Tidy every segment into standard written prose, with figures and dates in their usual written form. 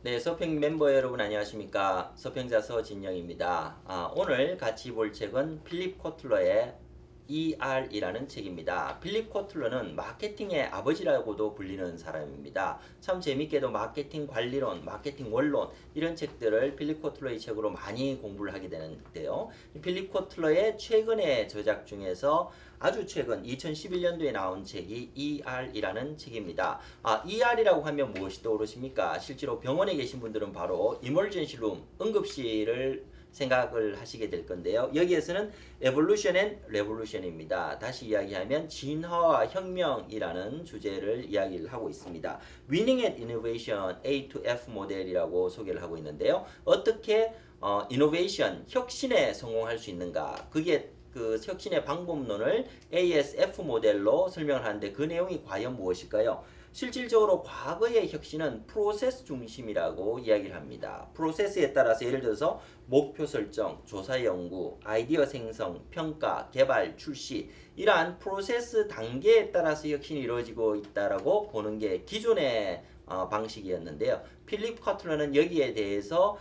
네, 서평 멤버 여러분 안녕하십니까? 서평자 서진영입니다. 오늘 같이 볼 책은 필립 코틀러의 ER이라는 책입니다. 필립 코틀러는 마케팅의 아버지라고도 불리는 사람입니다. 참 재밌게도 마케팅 관리론, 마케팅 원론 이런 책들을 필립 코틀러의 책으로 많이 공부를 하게 되는데요. 필립 코틀러의 최근의 저작 중에서 아주 최근 2011년도에 나온 책이 ER이라는 책입니다. ER이라고 하면 무엇이 떠오르십니까? 실제로 병원에 계신 분들은 바로 이머전시 룸, 응급실을 생각을 하시게 될 건데요. 여기에서는 에볼루션 앤 레볼루션입니다. 다시 이야기하면 진화와 혁명이라는 주제를 이야기를 하고 있습니다. Winning at Innovation A to F 모델이라고 소개를 하고 있는데요. 어떻게 이노베이션, 혁신에 성공할 수 있는가? 그게 그 혁신의 방법론을 ASF 모델로 설명을 하는데 그 내용이 과연 무엇일까요? 실질적으로 과거의 혁신은 프로세스 중심이라고 이야기를 합니다. 프로세스에 따라서 예를 들어서 목표 설정, 조사 연구, 아이디어 생성, 평가, 개발, 출시 이러한 프로세스 단계에 따라서 혁신이 이루어지고 있다라고 보는 게 기존의 방식이었는데요. 필립 커틀러는 여기에 대해서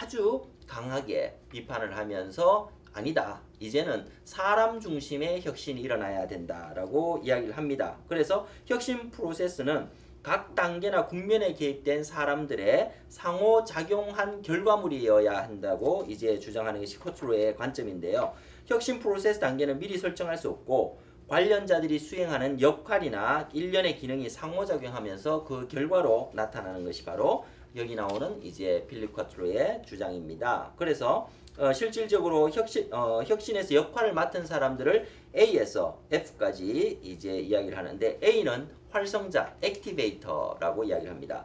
아주 강하게 비판을 하면서 아니다. 이제는 사람 중심의 혁신이 일어나야 된다라고 이야기를 합니다. 그래서 혁신 프로세스는 각 단계나 국면에 개입된 사람들의 상호작용한 결과물이어야 한다고 이제 주장하는 것이 코틀러의 관점인데요. 혁신 프로세스 단계는 미리 설정할 수 없고 관련자들이 수행하는 역할이나 일련의 기능이 상호작용하면서 그 결과로 나타나는 것이 바로 여기 나오는 이제 필립 코틀러의 주장입니다. 그래서 실질적으로 혁신에서 역할을 맡은 사람들을 A에서 F까지 이제 이야기를 하는데 A는 활성자, 액티베이터라고 이야기를 합니다.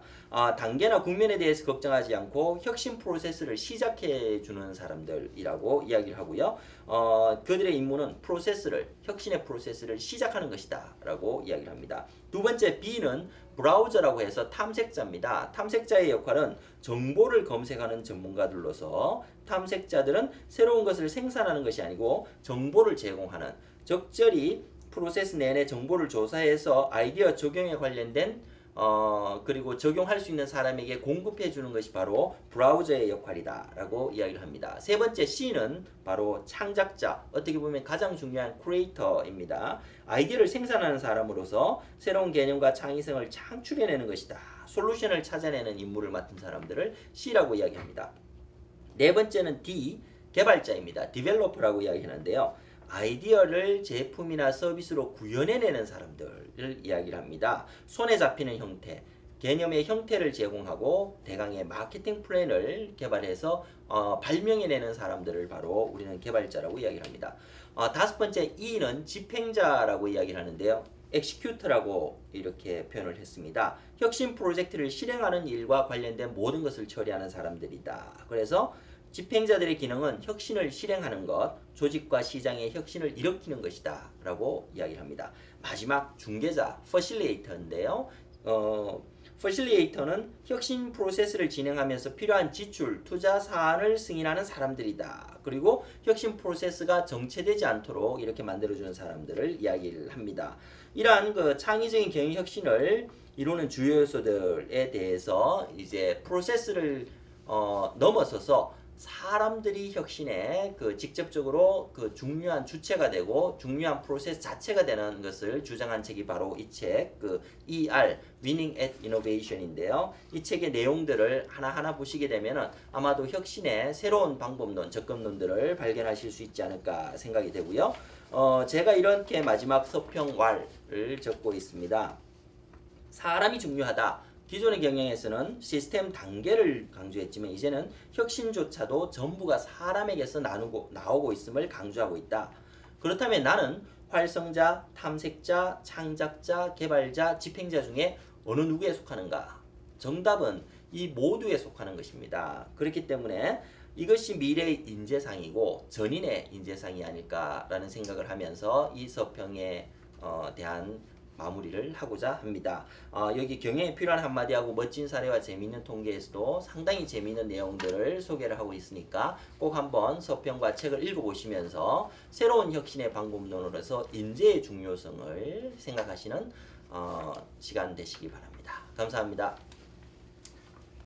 단계나 국면에 대해서 걱정하지 않고 혁신 프로세스를 시작해 주는 사람들이라고 이야기를 하고요. 그들의 임무는 혁신의 프로세스를 시작하는 것이다 라고 이야기를 합니다. 두 번째 B는 브라우저라고 해서 탐색자입니다. 탐색자의 역할은 정보를 검색하는 전문가들로서 탐색자들은 새로운 것을 생산하는 것이 아니고 정보를 제공하는, 적절히 프로세스 내내 정보를 조사해서 아이디어 적용에 관련된 그리고 적용할 수 있는 사람에게 공급해 주는 것이 바로 브라우저의 역할이다 라고 이야기를 합니다. 세 번째 C는 바로 창작자, 어떻게 보면 가장 중요한 크리에이터입니다. 아이디어를 생산하는 사람으로서 새로운 개념과 창의성을 창출해내는 것이다. 솔루션을 찾아내는 임무를 맡은 사람들을 C라고 이야기합니다. 네 번째는 D, 개발자입니다. 디벨로퍼라고 이야기하는데요. 아이디어를 제품이나 서비스로 구현해내는 사람들을 이야기를 합니다. 손에 잡히는 형태, 개념의 형태를 제공하고 대강의 마케팅 플랜을 개발해서 발명해내는 사람들을 바로 우리는 개발자라고 이야기를 합니다. 다섯 번째 E는 집행자라고 이야기를 하는데요. 엑시큐터라고 이렇게 표현을 했습니다. 혁신 프로젝트를 실행하는 일과 관련된 모든 것을 처리하는 사람들이다. 그래서 집행자들의 기능은 혁신을 실행하는 것, 조직과 시장의 혁신을 일으키는 것이다 라고 이야기를 합니다. 마지막 중개자, 퍼실리에이터인데요. 퍼실리에이터는 혁신 프로세스를 진행하면서 필요한 지출, 투자 사안을 승인하는 사람들이다. 그리고 혁신 프로세스가 정체되지 않도록 이렇게 만들어주는 사람들을 이야기를 합니다. 이러한 그 창의적인 경영 혁신을 이루는 주요 요소들에 대해서 이제 프로세스를 넘어서서 사람들이 혁신에 직접적으로 중요한 주체가 되고 중요한 프로세스 자체가 되는 것을 주장한 책이 바로 이 책, ER, Winning at Innovation인데요. 이 책의 내용들을 하나하나 보시게 되면은 아마도 혁신의 새로운 방법론, 접근론들을 발견하실 수 있지 않을까 생각이 되고요. 제가 이렇게 마지막 서평왈을 적고 있습니다. 사람이 중요하다. 기존의 경영에서는 시스템 단계를 강조했지만 이제는 혁신조차도 전부가 사람에게서 나오고 있음을 강조하고 있다. 그렇다면 나는 활성자, 탐색자, 창작자, 개발자, 집행자 중에 어느 누구에 속하는가? 정답은 이 모두에 속하는 것입니다. 그렇기 때문에 이것이 미래의 인재상이고 전인의 인재상이 아닐까라는 생각을 하면서 이 서평에 대한 마무리를 하고자 합니다. 여기 경영에 필요한 한마디하고 멋진 사례와 재미있는 통계에서도 상당히 재미있는 내용들을 소개를 하고 있으니까 꼭 한번 서평과 책을 읽어보시면서 새로운 혁신의 방법론으로서 인재의 중요성을 생각하시는 시간 되시기 바랍니다. 감사합니다.